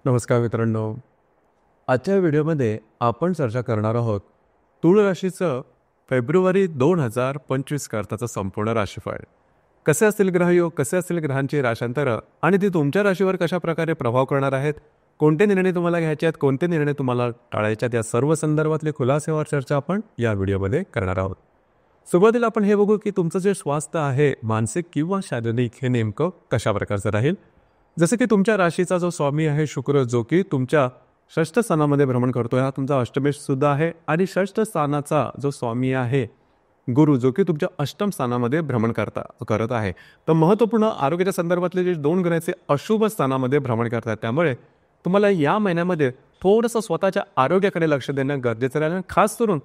नमस्कार मित्रांनो. आजच्या व्हिडिओमध्ये आपण चर्चा करणार आहोत तुळ राशीचं फेब्रुवारी 2025 करताचं संपूर्ण राशीफळ. कसे असतील ग्रहयोग, कसे असतील ग्रहांची राशांतरं आणि ती तुमच्या राशीवर कशा प्रकारे प्रभाव करणार आहेत, कोणते निर्णय तुम्हाला घ्यायचे आहेत, कोणते निर्णय तुम्हाला टाळायचे आहेत, या सर्व संदर्भातली खुलासेवर चर्चा आपण या व्हिडिओमध्ये करणार आहोत. सुरुवातीला आपण हे बघू की तुमचं जे स्वास्थ्य आहे मानसिक किंवा शारीरिक हे नेमकं कशा प्रकारचं राहील. जसं की तुमच्या राशीचा जो स्वामी आहे शुक्र, जो की तुमच्या षष्ठ स्थानामध्ये भ्रमण करतोय, हा तुमचा अष्टमेश सुद्धा आहे. आणि षष्ठ स्थानाचा जो स्वामी आहे गुरु, जो की तुमच्या अष्टम स्थानामध्ये भ्रमण करत आहे. तर महत्त्वपूर्ण आरोग्याच्या संदर्भातले जे दोन ग्रहाचे अशुभ स्थानामध्ये भ्रमण करतात, त्यामुळे तुम्हाला या महिन्यामध्ये थोडंसं स्वतःच्या आरोग्याकडे लक्ष देणं गरजेचं राहील. आणि खास करून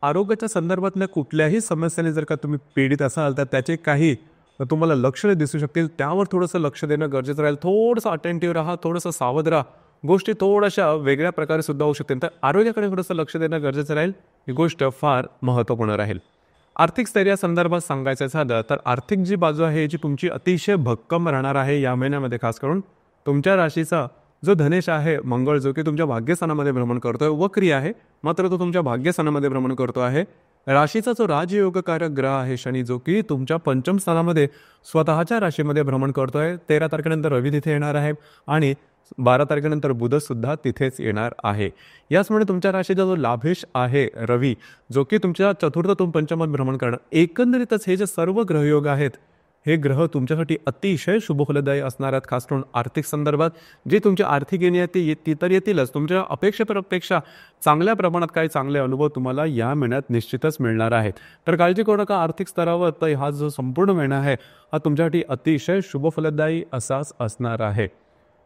आरोग्याच्या संदर्भातल्या कुठल्याही समस्याने जर का तुम्ही पीडित असाल तर त्याचे काही तुम्हाला लक्षणे दिसू शकतील, त्यावर थोडंसं लक्ष देणं गरजेचं राहील. थोडंसं अटेंटिव्ह राहा, थोडंसं सावध राहा. गोष्टी थोड्याशा वेगळ्या प्रकारे सुद्धा होऊ शकतील, तर आरोग्याकडे थोडंसं लक्ष देणं गरजेचं राहील. ही गोष्ट फार महत्त्वपूर्ण राहील. आर्थिक स्थैर्यासंदर्भात सांगायचं झालं तर आर्थिक जी बाजू आहे जी तुमची अतिशय भक्कम राहणार आहे या महिन्यामध्ये. खास करून तुमच्या राशीचा जो धनेश आहे मंगळ, जो की तुमच्या भाग्यस्थानामध्ये भ्रमण करतोय, वक्री आहे मात्र तो तुमच्या भाग्यस्थानामध्ये भ्रमण करतो आहे. राशीचा जो राजयोगकारक ग्रह आहे शनी, जो की तुमच्या पंचम स्थानामध्ये स्वतःच्या राशीमध्ये भ्रमण करतोय. 13 तारखेनंतर रवी तिथे येणार आहे आणि 12 तारखेनंतर बुध सुद्धा तिथेच येणार आहे. याचमुळे तुमच्या राशीचा जो लाभेश आहे रवी, जो की तुमच्या चतुर्थतून पंचमात भ्रमण करणार, एकंदरीतच हे जे सर्व ग्रहयोग आहेत हे ग्रह तुमच्यासाठी अतिशय शुभफलदायी असणार आहेत. खास करून आर्थिक संदर्भात जे तुमची आर्थिक येणी ती तर येतीलच, तुमच्या अपेक्षेपेक्षा चांगल्या प्रमाणात काही चांगले अनुभव तुम्हाला या महिन्यात निश्चितच मिळणार आहेत. तर काळजी करू नका आर्थिक स्तरावर. तर हा जो संपूर्ण महिना आहे हा तुमच्यासाठी अतिशय शुभफलदायी असाच असणार आहे.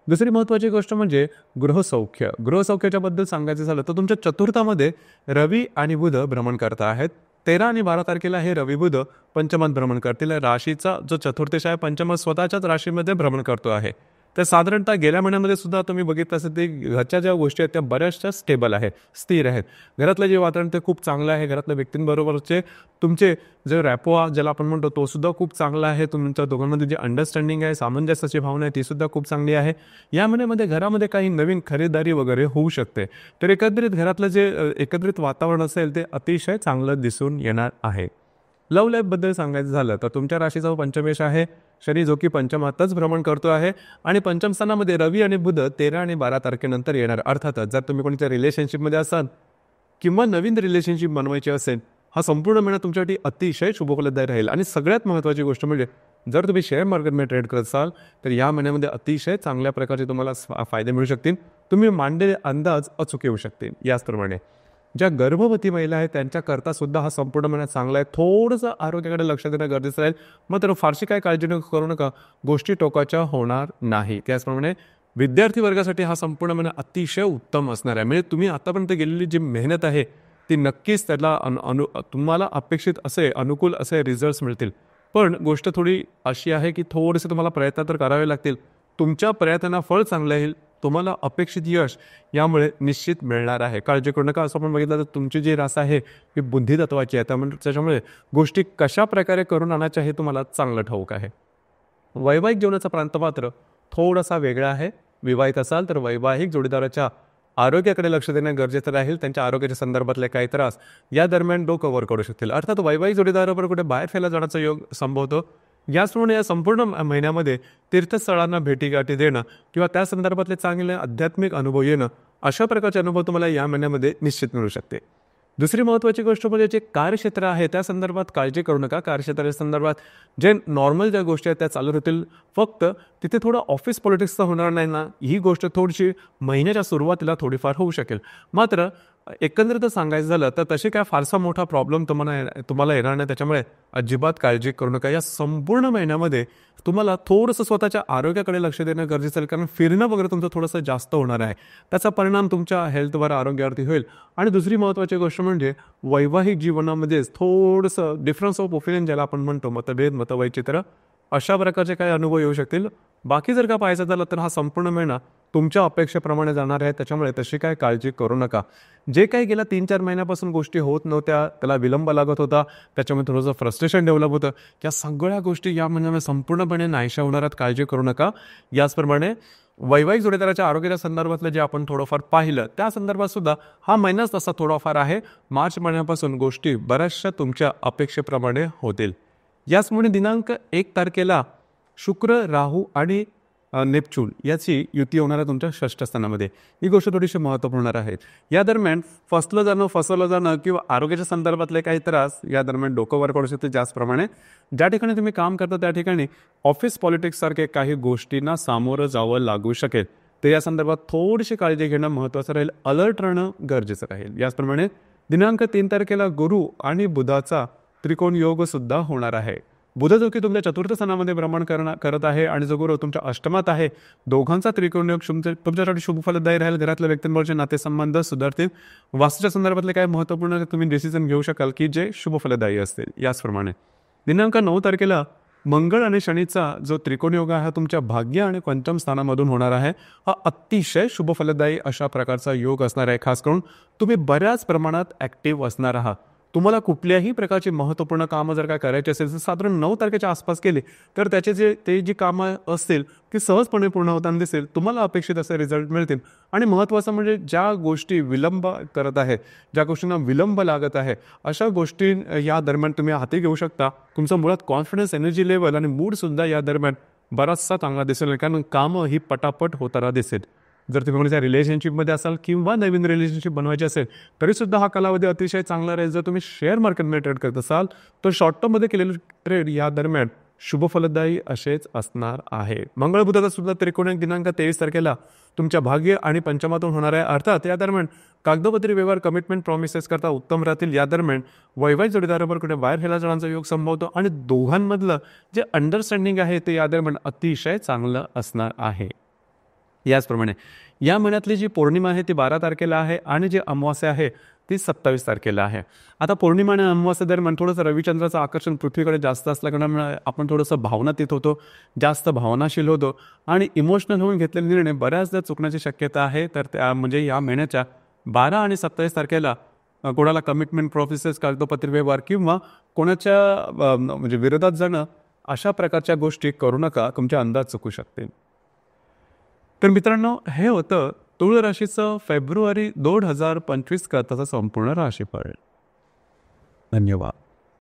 दुसरी महत्त्वाची गोष्ट म्हणजे गृहसौख्य. गृहसौख्याच्याबद्दल सांगायचं झालं तर तुमच्या चतुर्थामध्ये रवी आणि बुध भ्रमण करत आहेत. 13 आणि 12 तारखेला हे रवी बुध पंचमात भ्रमण करतील. राशीचा जो चतुर्थेश आहे पंचमात स्वतःच्याच राशीमध्ये भ्रमण करतो आहे. तर साधारणतः गेल्या महिन्यामध्ये सुद्धा तुम्ही बघितलं असेल ते घरच्या ज्या गोष्टी आहेत त्या बऱ्याचशा स्टेबल आहेत, स्थिर आहेत. घरातलं जे वातावरण ते खूप चांगलं आहे. घरातल्या व्यक्तींबरोबरचे तुमचे जे रॅपो ज्याला आपण म्हणतो तो सुद्धा खूप चांगला आहे. तुमच्या दोघांमध्ये जी अंडरस्टँडिंग आहे, सामंजस्याची भावना आहे ती सुद्धा खूप चांगली आहे. या महिन्यामध्ये घरामध्ये काही नवीन खरेदी वगैरे होऊ शकते. तर एकत्रित घरातलं जे एकत्रित वातावरण असेल ते अतिशय चांगलं दिसून येणार आहे. लव्ह लाईफबद्दल सांगायचं झालं तर तुमच्या राशीचा पंचमेश आहे शनी, जो की पंचमातच भ्रमण करतो आहे. आणि पंचम स्थानामध्ये रवी आणि बुध 13 आणि 12 तारखेनंतर येणार. अर्थातच जर तुम्ही कोणत्या रिलेशनशिपमध्ये असाल किंवा नवीन रिलेशनशिप बनवायची असेल, हा संपूर्ण महिना तुमच्यासाठी अतिशय शुभफलदायी राहील. आणि सगळ्यात महत्त्वाची गोष्ट म्हणजे जर तुम्ही शेअर मार्केटमध्ये ट्रेड करत असाल तर या महिन्यामध्ये अतिशय चांगल्या प्रकारचे तुम्हाला फायदे मिळू शकतील. तुम्ही मांडलेले अंदाज अचूक येऊ शकतील. याचप्रमाणे ज्या गर्भवती महिला आहेत त्यांच्याकरता सुद्धा हा संपूर्ण महिना चांगला आहे. थोडंसं आरोग्याकडे लक्ष देणं गरजेचं राहील. मात्र फारशी काय काळजी करू नका, गोष्टी टोकाच्या होणार नाही. त्याचप्रमाणे विद्यार्थी वर्गासाठी हा संपूर्ण महिना अतिशय उत्तम असणार आहे. म्हणजे तुम्ही आतापर्यंत गेलेली जी मेहनत आहे ती नक्कीच त्याला तुम्हाला अपेक्षित असे अनुकूल असे रिझल्ट्स मिळतील. पण गोष्ट थोडी अशी आहे की थोडेसे तुम्हाला प्रयत्न तर करावे लागतील. तुमच्या प्रयत्नांना फळ चांगलं येईल. तुम्हाला अपेक्षित यश यामुळे निश्चित मिळणार आहे. काळजी करू नका. असं आपण बघितलं तर तुमची जी रास आहे ही बुद्धितत्वाची आहे, त्याच्यामुळे गोष्टी कशा प्रकारे करून आणायच्या हे तुम्हाला चांगलं ठाऊक आहे. वैवाहिक जीवनाचा प्रांत मात्र थोडासा वेगळा आहे. विवाहित असाल तर वैवाहिक जोडीदाराच्या आरोग्याकडे लक्ष देणं गरजेचं राहील. त्यांच्या आरोग्याच्या संदर्भातले काही त्रास या दरम्यान डोकं वर करू शकतील. अर्थात वैवाहिक जोडीदाराबरोबर कुठे बाहेर फिरायला जाण्याचा योग संभवतो. याचप्रमाणे या संपूर्ण महिन्यामध्ये तीर्थस्थळांना भेटीगाठी देणं किंवा त्या संदर्भातले चांगले आध्यात्मिक अनुभव येणं, अशा प्रकारचे अनुभव तुम्हाला या महिन्यामध्ये निश्चित मिळू शकते. दुसरी महत्त्वाची गोष्ट म्हणजे जे कार्यक्षेत्र आहे त्या संदर्भात काळजी करू नका. कार्यक्षेत्राच्या संदर्भात जे नॉर्मल ज्या गोष्टी आहेत त्या चालू राहतील. फक्त तिथे थोडं ऑफिस पॉलिटिक्सचं होणार नाही ना, ही गोष्ट थोडीशी महिन्याच्या सुरुवातीला थोडीफार होऊ शकेल. मात्र एकंदरीत सांगायचं झालं तर तसे काय फारसा मोठा प्रॉब्लेम तुम्हाला येणार नाही. त्याच्यामुळे अजिबात काळजी करू नका. या संपूर्ण महिन्यामध्ये तुम्हाला थोडंसं स्वतःच्या आरोग्याकडे लक्ष देणं गरजेचं आहे. कारण फिरणं वगैरे तुमचं थोडंसं जास्त होणार आहे. त्याचा परिणाम तुमच्या हेल्थवर, आरोग्यावरती होईल. आणि दुसरी महत्त्वाची गोष्ट म्हणजे वैवाहिक जीवनामध्येच थोडंसं डिफरन्स ऑफ ओपिनियन ज्याला आपण म्हणतो, मतभेद, मतवैचित्र, अशा प्रकारचे काही अनुभव येऊ शकतील. बाकी जर का पाहायचं झालं तर हा संपूर्ण महिना तुमच्या अपेक्षेप्रमाणे जाणार आहे. त्याच्यामुळे तशी काय काळजी करू नका. जे काही गेल्या 3-4 महिन्यापासून गोष्टी होत नव्हत्या, त्याला विलंब लागत होता, त्याच्यामुळे थोडंसं फ्रस्ट्रेशन डेव्हलप होतं, या सगळ्या गोष्टी या महिन्यामध्ये संपूर्णपणे नाहीशा होणार आहेत. काळजी करू नका. याचप्रमाणे वैवाहिक जोडीदाराच्या आरोग्याच्या संदर्भातलं जे आपण थोडंफार पाहिलं त्या संदर्भात सुद्धा हा महिनाच तसा थोडाफार आहे. मार्च महिन्यापासून गोष्टी बऱ्याचशा तुमच्या अपेक्षेप्रमाणे होतील. याचमुळे दिनांक 1 तारखेला शुक्र, राहू आणि नेपच्यून याची युती होणार आहे तुमच्या षष्ठ स्थानामध्ये. ही गोष्ट थोडीशी महत्त्वपूर्ण आहे. या दरम्यान फसवलं जाणं किंवा आरोग्याच्या संदर्भातले काही त्रास या दरम्यान डोकं वर पडू शकते. त्याचप्रमाणे ज्या ठिकाणी तुम्ही काम करता त्या ठिकाणी ऑफिस पॉलिटिक्ससारखे काही गोष्टींना सामोरं जावं लागू शकेल. तर या संदर्भात थोडीशी काळजी घेणं महत्त्वाचं राहील. अलर्ट राहणं गरजेचं राहील. याचप्रमाणे दिनांक 3 तारखेला गुरु आणि बुधाचा त्रिकोण योग सुद्धा होणार आहे. बुध जो की तुमच्या चतुर्थ स्थानामध्ये भ्रमण करत आहे आणि जो गुरु तुमच्या अष्टमात आहे. दोघांचा त्रिकोण योग तुमच्यासाठी शुभ फलदायी राहील. घरातल्या व्यक्तींबरोबरचे नातेसंबंध सुधारतील. वास्तूच्या संदर्भातले काय महत्त्वपूर्ण तुम्ही डिसिजन घेऊ शकाल की जे शुभ फलदायी असतील. याचप्रमाणे दिनांक 9 तारखेला मंगळ आणि शनीचा जो त्रिकोण योग आहे तुमच्या भाग्य आणि पंचम स्थानामधून होणार आहे. हा अतिशय शुभ फलदायी अशा प्रकारचा योग असणार आहे. खास करून तुम्ही बऱ्याच प्रमाणात ॲक्टिव्ह असणार आहात. तुम्हाला कुठल्याही प्रकारची महत्त्वपूर्ण कामं जर काय करायची असेल तर साधारण 9 तारखेच्या आसपास केली तर त्याचे जी कामं असतील ती सहजपणे पूर्ण होताना दिसेल. तुम्हाला अपेक्षित असे रिझल्ट मिळतील. आणि महत्त्वाचं म्हणजे ज्या गोष्टी विलंब करत आहे, ज्या गोष्टींना विलंब लागत आहे, अशा गोष्टी या दरम्यान तुम्ही हाती घेऊ शकता. तुमचं मुळात कॉन्फिडन्स, एनर्जी लेवल आणि मूडसुद्धा या दरम्यान बराचसा चांगला दिसेल. कारण कामं ही पटापट होताना दिसेल. जर तुम्ही कोणाच्या रिलेशनशिपमध्ये असाल किंवा नवीन रिलेशनशिप बनवायची असेल तरीसुद्धा हा कालावधी अतिशय चांगला राहील. जर तुम्ही शेअर मार्केटमध्ये ट्रेड करत असाल तर शॉर्ट टर्ममध्ये केलेले ट्रेड या दरम्यान शुभ फलदायी असेच असणार आहे. मंगळ बुधाचा सुद्धा त्रिकोण दिनांक 23 तारखेला तुमच्या भाग्य आणि पंचमातून होणार आहे. अर्थात या दरम्यान कागदोपत्री व्यवहार, कमिटमेंट, प्रॉमिसेस करता उत्तम राहतील. या दरम्यान वैवाहिक जोडीदाराबरोबर कुठे बाहेर फिरायला जाण्याचा योग संभवतो आणि दोघांमधलं जे अंडरस्टँडिंग आहे ते या दरम्यान अतिशय चांगलं असणार आहे. याचप्रमाणे या महिन्यातली जी पौर्णिमा आहे ती 12 तारखेला आहे आणि जी अमावास्या आहे ती 27 तारखेला आहे. आता पौर्णिमा आणि अमावास्या दरम्यान थोडंसं रविचंद्राचं आकर्षण पृथ्वीकडे जास्त असल्याकारणामुळे आपण थोडंसं भावनातीत होतो, जास्त भावनाशील होतो आणि इमोशनल होऊन घेतलेले निर्णय बऱ्याचदा चुकण्याची शक्यता आहे. तर त्या म्हणजे या महिन्याच्या 12 आणि 27 तारखेला कोणाला कमिटमेंट, प्रोसेस, कागदोपत्री व्यवहार किंवा कोणाच्या म्हणजे विरोधात जाणं अशा प्रकारच्या गोष्टी करू नका. तुमचे अंदाज चुकू शकतील. तर मित्रांनो, हे होतं तुळ राशीचं फेब्रुवारी 2025 करताचं संपूर्ण राशीफळ. धन्यवाद.